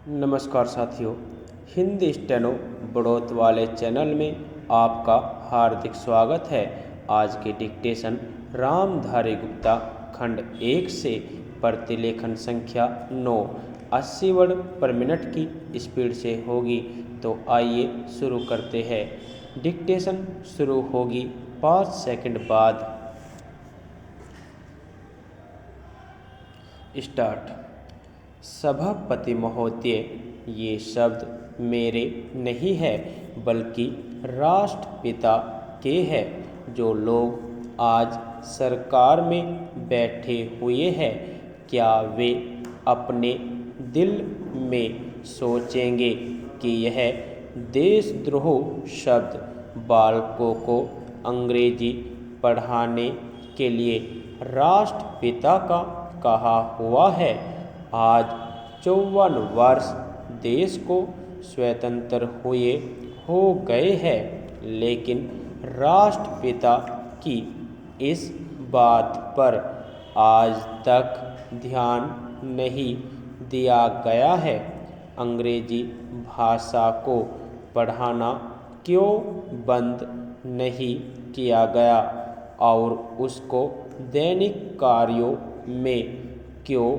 नमस्कार साथियों, हिंदी स्टेनो बढ़ोत वाले चैनल में आपका हार्दिक स्वागत है। आज के डिक्टेशन रामधारी गुप्ता खंड 1 से प्रतिलेखन संख्या 9 80 वर्ड पर मिनट की स्पीड से होगी। तो आइए शुरू करते हैं। डिक्टेशन शुरू होगी 5 सेकंड बाद। स्टार्ट। सभापति महोदय, ये शब्द मेरे नहीं है बल्कि राष्ट्रपिता के हैं। जो लोग आज सरकार में बैठे हुए हैं, क्या वे अपने दिल में सोचेंगे कि यह देशद्रोह शब्द बालकों को अंग्रेजी पढ़ाने के लिए राष्ट्रपिता का कहा हुआ है? आज 54 वर्ष देश को स्वतंत्र हुए हो गए हैं, लेकिन राष्ट्रपिता की इस बात पर आज तक ध्यान नहीं दिया गया है। अंग्रेजी भाषा को पढ़ाना क्यों बंद नहीं किया गया और उसको दैनिक कार्यों में क्यों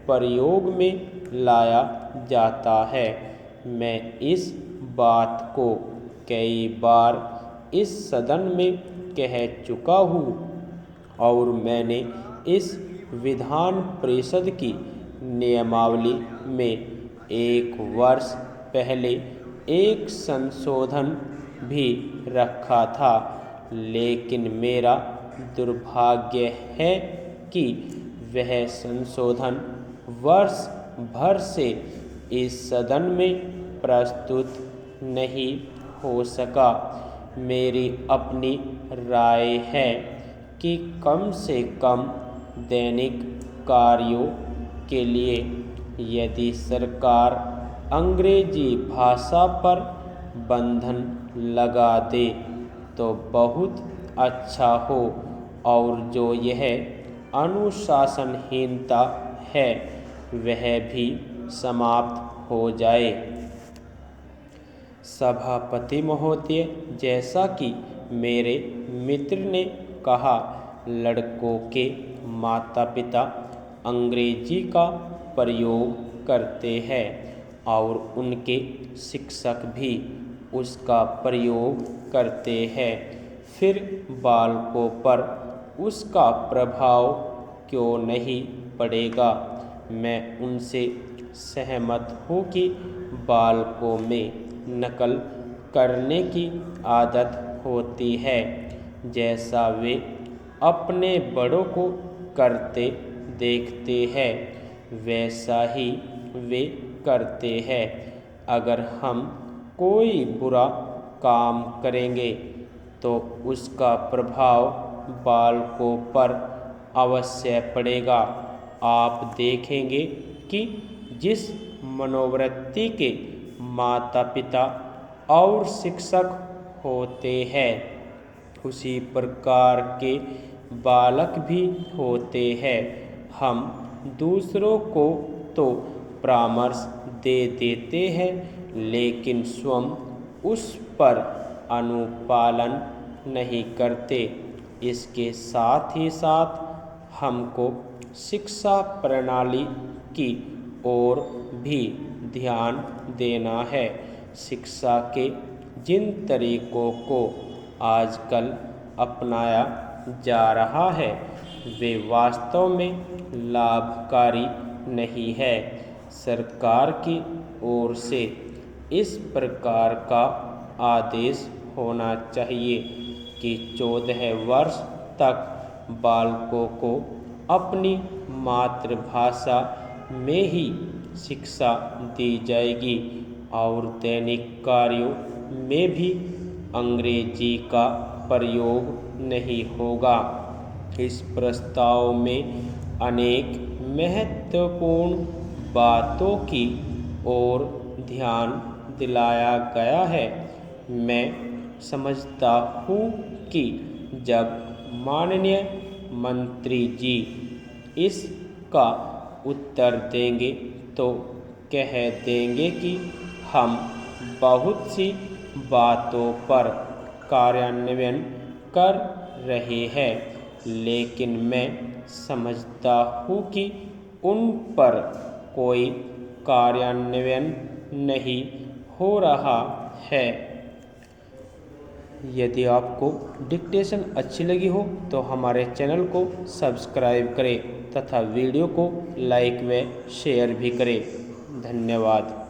प्रयोग में लाया जाता है? मैं इस बात को कई बार इस सदन में कह चुका हूँ और मैंने इस विधान परिषद की नियमावली में 1 वर्ष पहले एक संशोधन भी रखा था, लेकिन मेरा दुर्भाग्य है कि वह संशोधन वर्ष भर से इस सदन में प्रस्तुत नहीं हो सका। मेरी अपनी राय है कि कम से कम दैनिक कार्यों के लिए यदि सरकार अंग्रेजी भाषा पर बंधन लगा दे तो बहुत अच्छा हो, और जो यह अनुशासनहीनता है वह भी समाप्त हो जाए। सभापति महोदय, जैसा कि मेरे मित्र ने कहा, लड़कों के माता पिता अंग्रेजी का प्रयोग करते हैं और उनके शिक्षक भी उसका प्रयोग करते हैं। फिर बालकों पर उसका प्रभाव क्यों नहीं पड़ेगा? मैं उनसे सहमत हूँ कि बालकों में नकल करने की आदत होती है, जैसा वे अपने बड़ों को करते देखते हैं वैसा ही वे करते हैं। अगर हम कोई बुरा काम करेंगे तो उसका प्रभाव बालकों पर अवश्य पड़ेगा। आप देखेंगे कि जिस मनोवृत्ति के माता पिता और शिक्षक होते हैं, उसी प्रकार के बालक भी होते हैं। हम दूसरों को तो परामर्श दे देते हैं, लेकिन स्वयं उस पर अनुपालन नहीं करते। इसके साथ ही साथ हमको शिक्षा प्रणाली की ओर भी ध्यान देना है। शिक्षा के जिन तरीकों को आजकल अपनाया जा रहा है वे वास्तव में लाभकारी नहीं है। सरकार की ओर से इस प्रकार का आदेश होना चाहिए कि 14 वर्ष तक बालकों को अपनी मातृभाषा में ही शिक्षा दी जाएगी और दैनिक कार्यों में भी अंग्रेजी का प्रयोग नहीं होगा। इस प्रस्ताव में अनेक महत्वपूर्ण बातों की ओर ध्यान दिलाया गया है। मैं समझता हूँ कि जब माननीय मंत्री जी इसका उत्तर देंगे तो कह देंगे कि हम बहुत सी बातों पर कार्यान्वयन कर रहे हैं, लेकिन मैं समझता हूँ कि उन पर कोई कार्यान्वयन नहीं हो रहा है। यदि आपको डिक्टेशन अच्छी लगी हो तो हमारे चैनल को सब्सक्राइब करें तथा वीडियो को लाइक व शेयर भी करें। धन्यवाद।